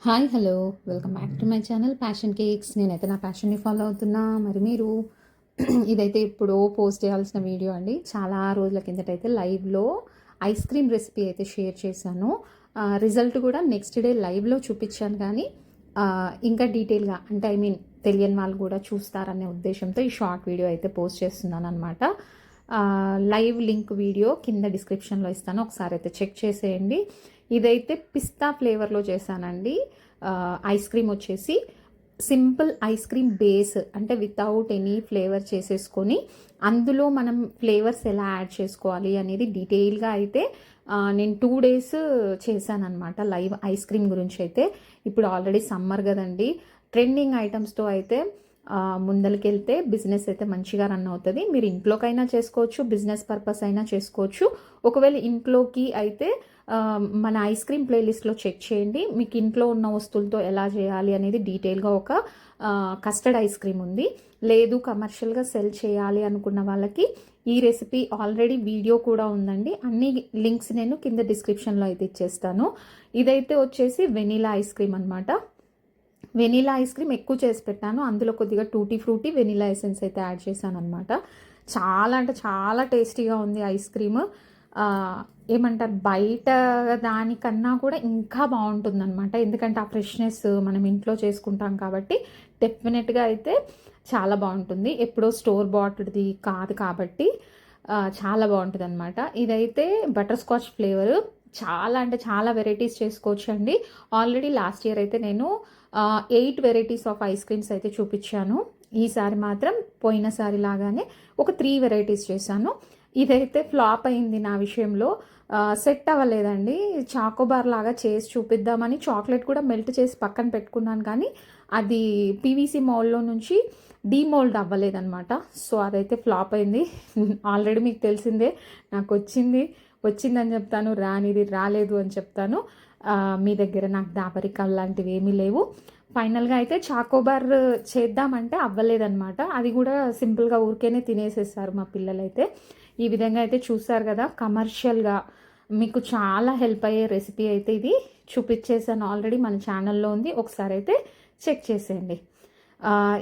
Hi hello welcome back to my channel passion cakes. నేనైతే నా ప్యాషన్ని follow అవుతున్నా. మరి మీరు ఇదైతే ఎప్పుడో పోస్ట్ చేయాల్సిన వీడియో అండి. చాలా రోజుల కిందటైతే లైవ్లో ఐస్ క్రీమ్ రెసిపీ అయితే షేర్ చేశాను. రిజల్ట్ కూడా నెక్స్ట్ డే లైవ్లో చూపించాను. కానీ ఇంకా డీటెయిల్గా అంటే తెలియని వాళ్ళు కూడా చూస్తారనే ఉద్దేశంతో ఈ షార్ట్ వీడియో అయితే పోస్ట్ చేస్తున్నాను అనమాట. లైవ్ లింక్ వీడియో కింద డిస్క్రిప్షన్లో ఇస్తాను, ఒకసారి అయితే చెక్ చేసేయండి. ఇదైతే పిస్తా ఫ్లేవర్లో చేశానండి. ఐస్ క్రీమ్ వచ్చేసి సింపుల్ ఐస్ క్రీమ్ బేస్ అంటే వితౌట్ ఎనీ ఫ్లేవర్ చేసేసుకొని అందులో మనం ఫ్లేవర్స్ ఎలా యాడ్ చేసుకోవాలి అనేది డీటెయిల్గా అయితే నేను 2 days చేశానమాట లైవ్ ఐస్ క్రీమ్ గురించి. అయితే ఇప్పుడు ఆల్రెడీ సమ్మర్ కదండి, ట్రెండింగ్ ఐటమ్స్తో అయితే ముందరికెళ్తే బిజినెస్ అయితే మంచిగా రన్ అవుతుంది. మీరు ఇంట్లోకైనా చేసుకోవచ్చు, బిజినెస్ పర్పస్ అయినా చేసుకోవచ్చు. ఒకవేళ ఇంట్లోకి అయితే మన ఐస్ క్రీమ్ ప్లేలిస్ట్లో చెక్ చేయండి. మీకు ఇంట్లో ఉన్న వస్తువులతో ఎలా చేయాలి అనేది డీటెయిల్గా ఒక కస్టర్డ్ ఐస్ క్రీమ్ ఉంది. లేదు కమర్షియల్గా సెల్ చేయాలి అనుకున్న వాళ్ళకి ఈ రెసిపీ ఆల్రెడీ వీడియో కూడా ఉందండి. అన్ని లింక్స్ నేను కింద డిస్క్రిప్షన్లో అయితే ఇచ్చేస్తాను. ఇదైతే వచ్చేసి వెనీలా ఐస్ క్రీమ్ అనమాట. వెనీలా ఐస్ క్రీమ్ ఎక్కువ చేసి పెట్టాను, అందులో కొద్దిగా టూటీ ఫ్రూటీ వెనీలా ఎసెన్స్ అయితే యాడ్ చేశాను అనమాట. చాలా అంటే చాలా టేస్టీగా ఉంది ఐస్ క్రీమ్. ఏమంటారు, బయట దానికన్నా కూడా ఇంకా బాగుంటుంది అనమాట. ఎందుకంటే ఆ ఫ్రెష్నెస్ మనం ఇంట్లో చేసుకుంటాం కాబట్టి డెఫినెట్గా అయితే చాలా బాగుంటుంది. ఎప్పుడో స్టోర్ బాటిల్ది కాదు కాబట్టి చాలా బాగుంటుంది అనమాట. ఇదైతే బటర్ స్కాచ్ ఫ్లేవర్. చాలా అంటే చాలా వెరైటీస్ చేసుకోవచ్చు అండి. ఆల్రెడీ లాస్ట్ ఇయర్ అయితే నేను 8 వెరైటీస్ ఆఫ్ ఐస్ క్రీమ్స్ అయితే చూపించాను. ఈసారి మాత్రం పోయినసారి లాగానే ఒక 3 వెరైటీస్ చేశాను. ఇదైతే ఫ్లాప్ అయింది నా విషయంలో, సెట్ అవ్వలేదండి. చాకోబార్ లాగా చేసి చూపిద్దామని చాక్లెట్ కూడా మెల్ట్ చేసి పక్కన పెట్టుకున్నాను, కానీ అది పీవీసీ మౌల్డ్లో నుంచి డీమోల్డ్ అవ్వలేదన్నమాట. సో అదైతే ఫ్లాప్ అయింది. ఆల్రెడీ మీకు తెలిసిందే, నాకు వచ్చిందని చెప్తాను, రానిది రాలేదు అని చెప్తాను. మీ దగ్గర నాకు దాపరికాలు లాంటివి ఏమీ లేవు. ఫైనల్గా అయితే చాకోబార్ చేద్దామంటే అవ్వలేదన్నమాట. అది కూడా సింపుల్గా ఊరికేనే తినేసేస్తారు మా పిల్లలైతే. ఈ విధంగా అయితే చూసారు కదా, కమర్షియల్గా మీకు చాలా హెల్ప్ అయ్యే రెసిపీ అయితే ఇది చూపించేసాను. ఆల్రెడీ మన ఛానల్లో ఉంది, ఒకసారి అయితే చెక్ చేసేయండి.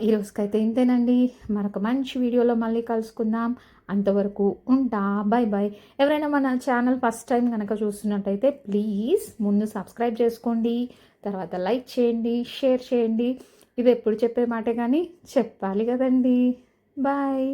ఈరోజుకైతే ఇంతేనండి. మరొక మంచి వీడియోలో మళ్ళీ కలుసుకుందాం. అంతవరకు ఉంటా, బై బై. ఎవరైనా మన ఛానల్ ఫస్ట్ టైం కనుక చూస్తున్నట్టయితే ప్లీజ్ ముందు సబ్స్క్రైబ్ చేసుకోండి, తర్వాత లైక్ చేయండి, షేర్ చేయండి. ఇది ఎప్పుడు చెప్పే మాటే కానీ చెప్పాలి కదండి. బాయ్.